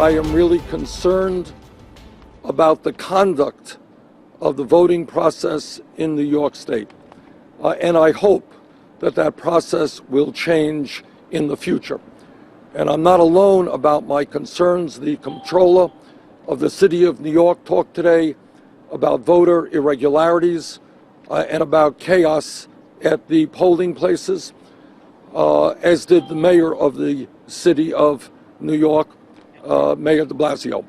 I am really concerned about the conduct of the voting process in New York State. And I hope that that process will change in the future. And I'm not alone about my concerns. The comptroller of the city of New York talked today about voter irregularities and about chaos at the polling places, as did the mayor of the city of New York, Mayor de Blasio.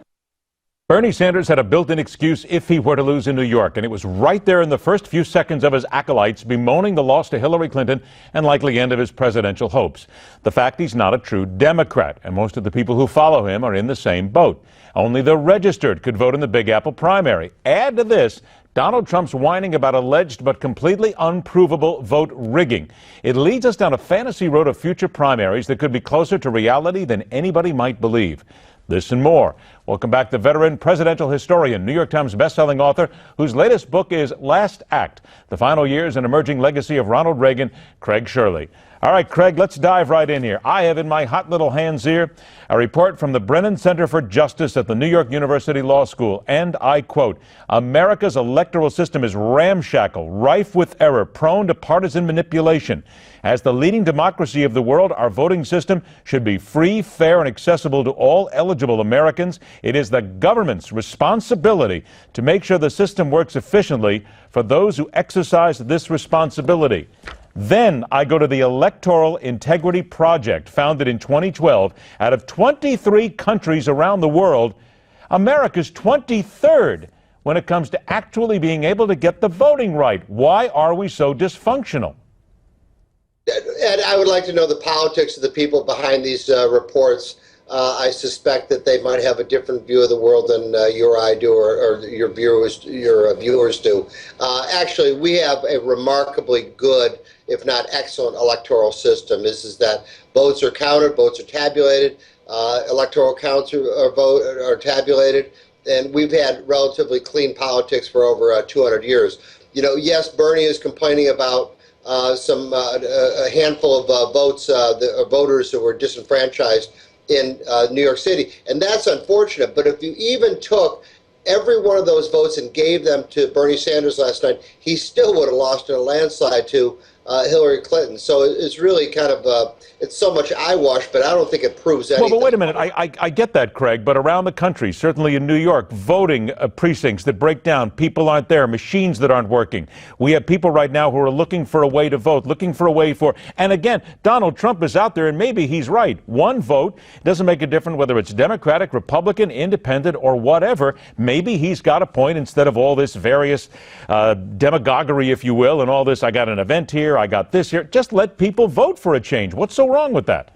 Bernie Sanders had a built-in excuse if he were to lose in New York, and it was right there in the first few seconds of his acolytes bemoaning the loss to Hillary Clinton and likely end of his presidential hopes. The fact he's not a true Democrat, and most of the people who follow him are in the same boat. Only the registered could vote in the Big Apple primary. Add to this Donald Trump's whining about alleged but completely unprovable vote rigging. It leads us down a fantasy road of future primaries that could be closer to reality than anybody might believe. This and more. Welcome back the veteran presidential historian, New York Times bestselling author, whose latest book is Last Act, The Final Years and Emerging Legacy of Ronald Reagan, Craig Shirley. All right, Craig, let's dive right in here. I have in my hot little hands here a report from the Brennan Center for Justice at the New York University Law School, and I quote, "America's electoral system is ramshackle, rife with error, prone to partisan manipulation. As the leading democracy of the world, our voting system should be free, fair, and accessible to all eligible Americans. It is the government's responsibility to make sure the system works efficiently for those who exercise this responsibility." Then I go to the Electoral Integrity Project, founded in 2012. Out of 23 countries around the world, America's 23rd when it comes to actually being able to get the voting right. Why are we so dysfunctional? And I would like to know the politics of the people behind these reports. I suspect that they might have a different view of the world than you or I do, or your viewers do. Actually, we have a remarkably good, if not excellent, electoral system. Is that votes are counted, votes are tabulated, electoral counts are tabulated, and we've had relatively clean politics for over 200 years. You know, yes, Bernie is complaining about a handful of voters who were disenfranchised in New York City, and that's unfortunate. But if you even took every one of those votes and gave them to Bernie Sanders last night, he still would have lost in a landslide to Hillary Clinton. So it's really kind of it's so much eyewash, but I don't think it proves anything. Well, but wait a minute. I get that, Craig, but around the country, certainly in New York, voting precincts that break down, people aren't there, machines that aren't working. We have people right now who are looking for a way to vote, looking for a way for, and again, Donald Trump is out there, and maybe he's right. One vote doesn't make a difference whether it's Democratic, Republican, Independent, or whatever. Maybe he's got a point instead of all this various demagoguery, if you will, and all this, I got an event here, I got this here. Just let people vote for a change. What's so wrong with that?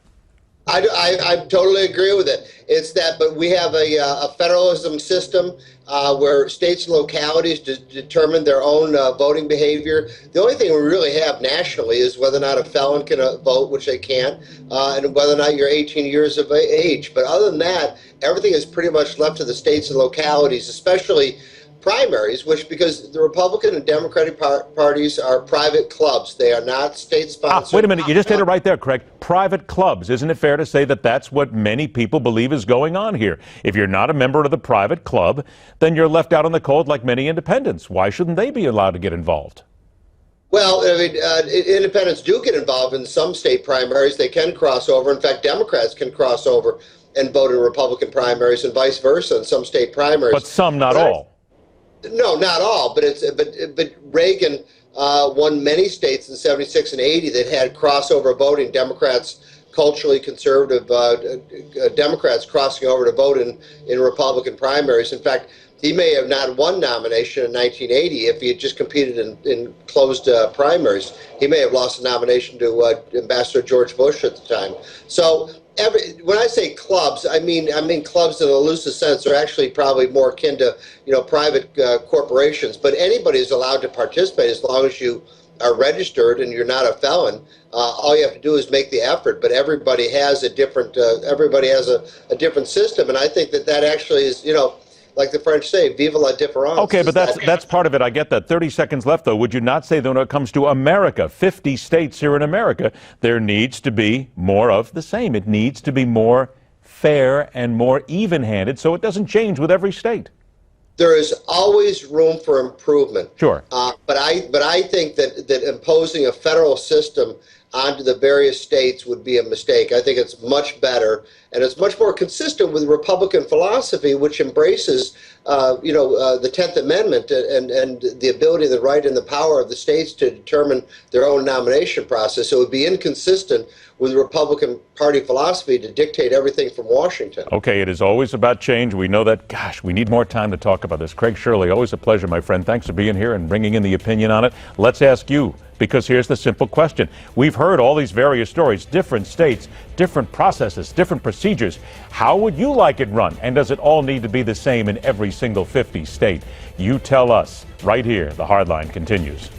I totally agree with it. It's that, but we have a federalism system where states and localities determine their own voting behavior. The only thing we really have nationally is whether or not a felon can vote, which they can't, and whether or not you're 18 years of age. But other than that, everything is pretty much left to the states and localities, especially primaries, because the Republican and Democratic parties are private clubs. They are not state-sponsored. Wait a minute. You just hit it right there, Craig. Private clubs. Isn't it fair to say that that's what many people believe is going on here? If you're not a member of the private club, then you're left out in the cold like many independents. Why shouldn't they be allowed to get involved? Well, I mean, independents do get involved in some state primaries. They can cross over. In fact, Democrats can cross over and vote in Republican primaries and vice versa in some state primaries. But some, not all. No, not all, but Reagan won many states in 76 and 80 that had crossover voting. Democrats, culturally conservative Democrats crossing over to vote in Republican primaries. In fact, he may have not won nomination in 1980 if he had just competed in closed primaries. He may have lost a nomination to Ambassador George Bush at the time. So when I say clubs, I mean clubs in a looser sense are actually probably more akin to private corporations. But anybody is allowed to participate as long as you are registered and you're not a felon. All you have to do is make the effort. But everybody has a different different system, and I think that actually is like the French say, vive la différence. Okay, but that's part of it. I get that. 30 seconds left, though. Would you not say that when it comes to America, 50 states here in America, there needs to be more of the same? It needs to be more fair and more even-handed so it doesn't change with every state? There is always room for improvement. Sure. But I think that imposing a federal system onto the various states would be a mistake. I think it's much better, and it's much more consistent with Republican philosophy, which embraces, the 10th Amendment and the ability, the right, and the power of the states to determine their own nomination process. So it would be inconsistent with Republican Party philosophy to dictate everything from Washington. Okay, it is always about change. We know that. Gosh, we need more time to talk about this. Craig Shirley, always a pleasure, my friend. Thanks for being here and bringing in the opinion on it. Let's ask you, because here's the simple question. We've heard all these various stories, different states, different processes, different procedures. How would you like it run? And does it all need to be the same in every single 50 state? You tell us. Right here, the Hardline continues.